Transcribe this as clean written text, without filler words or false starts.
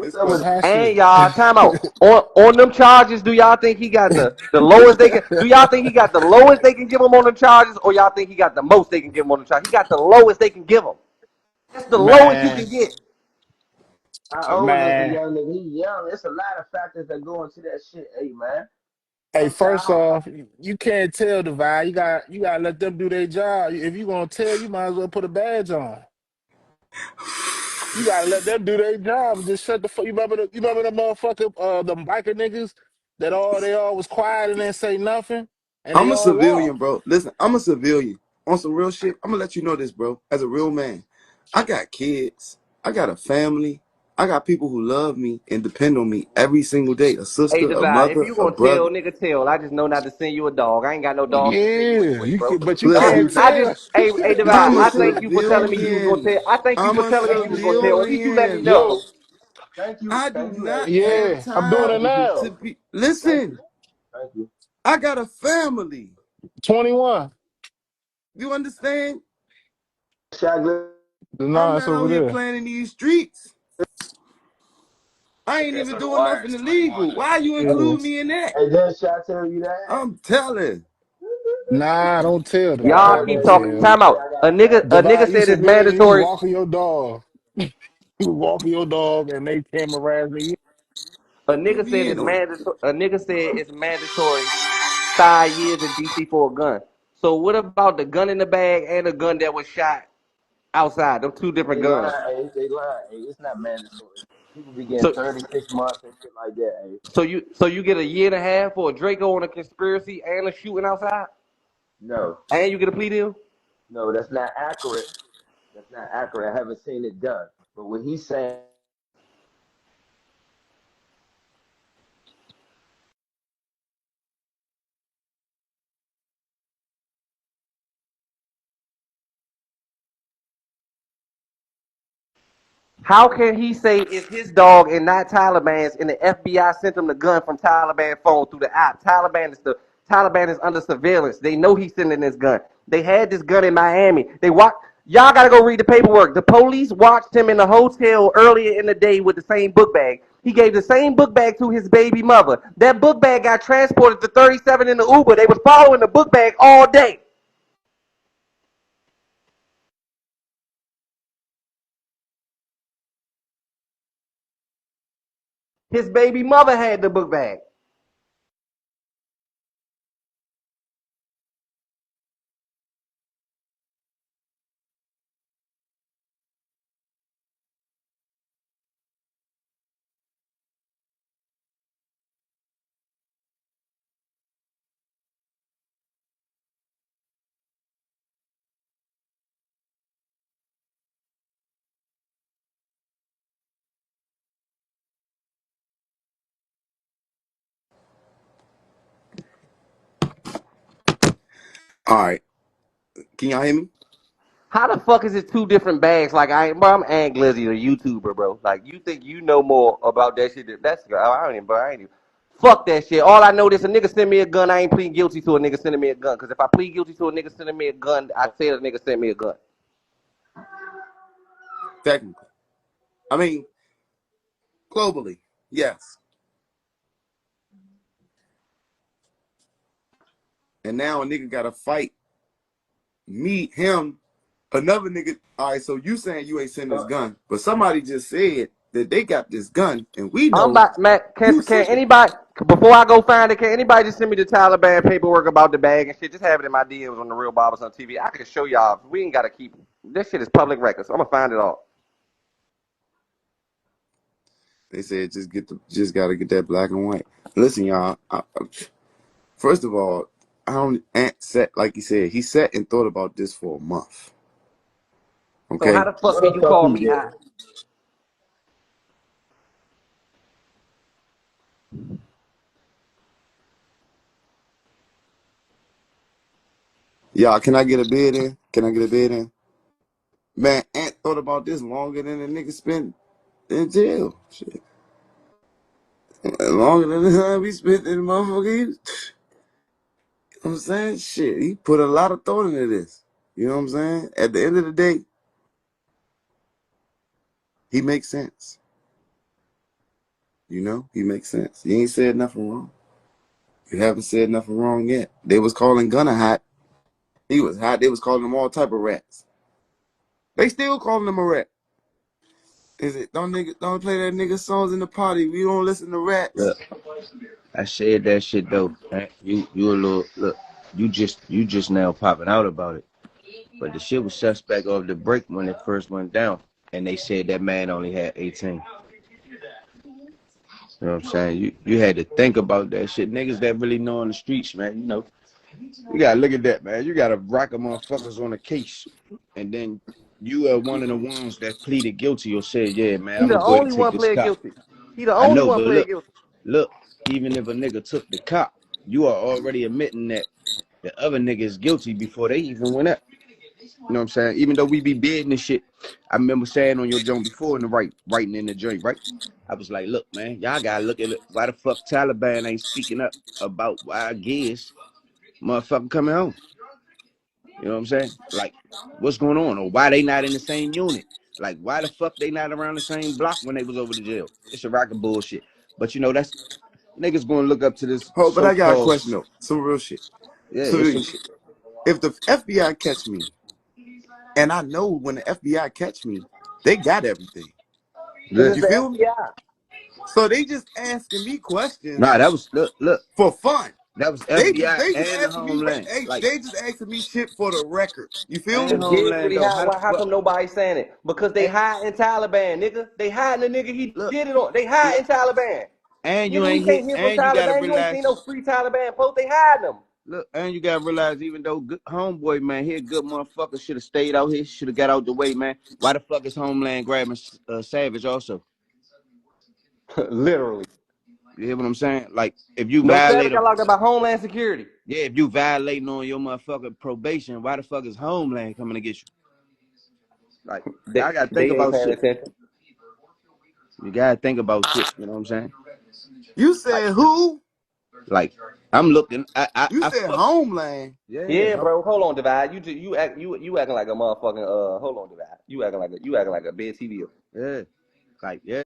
What's That was cool. And Haskell. y'all, time out. On them charges, do y'all think he got the lowest they can? Do y'all think he got the lowest they can give him on the charges, or y'all think he got the most they can give him on the charges? He got the lowest they can give him. That's the lowest you can Man, get. how old is the Man, young nigga? He young. It's a lot of factors that go into that shit. Hey man, hey, sometimes first off, you can't tell the vibe. You gotta let them do their job. If you gonna tell, you might as well put a badge on. You gotta let them do their job and just shut the fuck. You remember the motherfucker, the biker niggas that they all was quiet and didn't say nothing, and they I'm a all civilian, walked. bro. Listen, I'm a civilian. On some real shit, I'm gonna let you know this, bro. As a real man, I got kids. I got a family. I got people who love me and depend on me every single day. A Hey, sister, a Divide, if mother, you a gonna tell, brother. nigga, tell. I just know not to send you a dog. I ain't got no dogs to send you Yeah, anyway, bro. but you So Listen, can't I just, tell. hey, Divide, I'm a I thank you for telling me you was gonna civilian. tell. I thank you I'm for a telling me you was gonna tell. At least you let me civilian. know. Yo, I do thank you, not hey, have yeah, I'm doing time it thank you, to now. be. thank you, Listen, thank you. I got a family. 21. You understand? Shot I'm Nah, it's not out over here there. playing in these streets. I ain't Okay, even so the doing wire nothing is 21 illegal. then. Why you Yeah. include me in that? Hey, then shot tell you that. I'm telling. Nah, don't tell the Y'all vibe. Goddamn, keep Don't man, talking. tell. Time hey, out. I A got nigga, family. a nigga Divide, you said it's civilian, you was mandatory. walking your dog. You was walking your dog and they came harassing you. A You nigga said being it's on. mandatory. A nigga said it's mandatory 5 years in DC for a gun. So what about the gun in the bag and the gun that was shot outside? Them two different They lying, guns. hey, they lying. Hey, it's not mandatory. People be getting So 36 months and shit like that. Hey, so you get a year and a half for a Draco on a conspiracy and a shooting outside, no, and you get a plea deal. no, that's not accurate. That's not accurate. I haven't seen it done. But what he's saying, How can he say it's his dog and not Taliban's, and the FBI sent him the gun from Taliban phone through the app? Taliban is under surveillance. They know he's sending this gun. They had this gun in Miami. Y'all gotta go read the paperwork. The police watched him in the hotel earlier in the day with the same book bag. He gave the same book bag to his baby mother. That book bag got transported to 37 in the Uber. They was following the book bag all day. His baby mother had the book bag. All right. Can y'all hear me? How the fuck is it two different bags? Like I'm Ant Glizzy, the YouTuber, bro. Like you think you know more about that shit? That's I don't even, bro. I ain't even. Fuck that shit. All I know is a nigga send me a gun. I ain't pleading guilty to a nigga sending me a gun. Cause if I plead guilty to a nigga sending me a gun, I say the nigga sent me a gun. Technically. I mean, globally, yes. And now a nigga gotta fight me, him, another nigga. All right, so you saying you ain't send this gun, but somebody just said that they got this gun, and we I'm know about man. you Can sent it. anybody before I go find it? Can anybody just send me the Taliban paperwork about the bag and shit? Just have it in my DMs on the Real Barbers on TV. I can show y'all. We ain't gotta keep this shit is public records. So I'm gonna find it all. They said just gotta get that black and white. Listen, y'all. First of all, I don't Ant sat like he said. He sat and thought about this for a month. So how Okay. the fuck what can the you fuck call he me did? high? Y'all, can I get a bid in? Can I get a bid in? Man, Ant thought about this longer than a nigga spent in jail. Shit. Longer than the time we spent in the motherfucker. You know what I'm saying? Shit. He put a lot of thought into this. You know what I'm saying? At the end of the day, he makes sense. You know, he makes sense. He ain't said nothing wrong. You haven't said nothing wrong yet. They was calling Gunna hot. He was hot. They was calling him all type of rats. They still calling him a rat. Is it don't play that nigga songs in the party? We don't listen to rats. Look, I said that shit though. Man. You a little look. You just now popping out about it. But the shit was suspect off the break when it first went down, and they said that man only had 18. You know what I'm saying? You had to think about that shit. Niggas that really know on the streets, man. You know, you gotta look at that, man. You gotta rock a motherfuckers on a case, and then you are one of the ones that pleaded guilty or said, "Yeah, man, He I'm the gonna go ahead and only take one this pled cop." guilty. He the I only know, one but pled guilty. look. Even if a nigga took the cop, you are already admitting that the other nigga is guilty before they even went up. You know what I'm saying? Even though we be bidding and shit, I remember saying on your joint before in the writing in the joint, right? I was like, look, man, y'all gotta look at it. Why the fuck Taliban ain't speaking up about why Giz motherfucker coming home? You know what I'm saying? Like, what's going on? Or why they not in the same unit? Like, why the fuck they not around the same block when they was over the jail? It's a rack of bullshit. But you know, that's niggas gonna look up to this Oh, but I got a so-called, question though. Some real shit. yeah, So it's some shit. if the FBI catch me, and I know when the FBI catch me, they got everything. Cause Yeah. it's You the feel me? FBI. So they just asking me Nah, questions that was look, for fun. that was They just FBI they just and the asking me Homeland. Like, they just asking me shit for the record. You feel and me? But Giz, what Homeland he though. hide? How the Why? How fuck? come nobody saying it? Because they And hiding Taliban, nigga. They hiding the nigga he look, did it on. They look, hiding Taliban. and you Nigga, we ain't hit, can't hear from and you gotta Taliban. You ain't realize, seen no free Taliban post. They hiding them. look, and you gotta realize, even though good homeboy, man, he a good motherfucker, should have stayed out here, should have got out the way, man. Why the fuck is Homeland grabbing Savage also? Literally. You hear what I'm saying? Like, if you No, Savage violate got a, locked up by Homeland Security. yeah, if you violating on your motherfucking probation, why the fuck is Homeland coming to get you? Like, y'all gotta think They ain't about paying shit. attention. You gotta think about shit. You know what I'm saying? You Like, said who? like I'm looking. You I said fuck. Homeland. Yeah, Yeah, bro. Hold on, Divide. You acting like a motherfucking Hold on, Divide. You acting like a big TV. yeah. Like, yeah.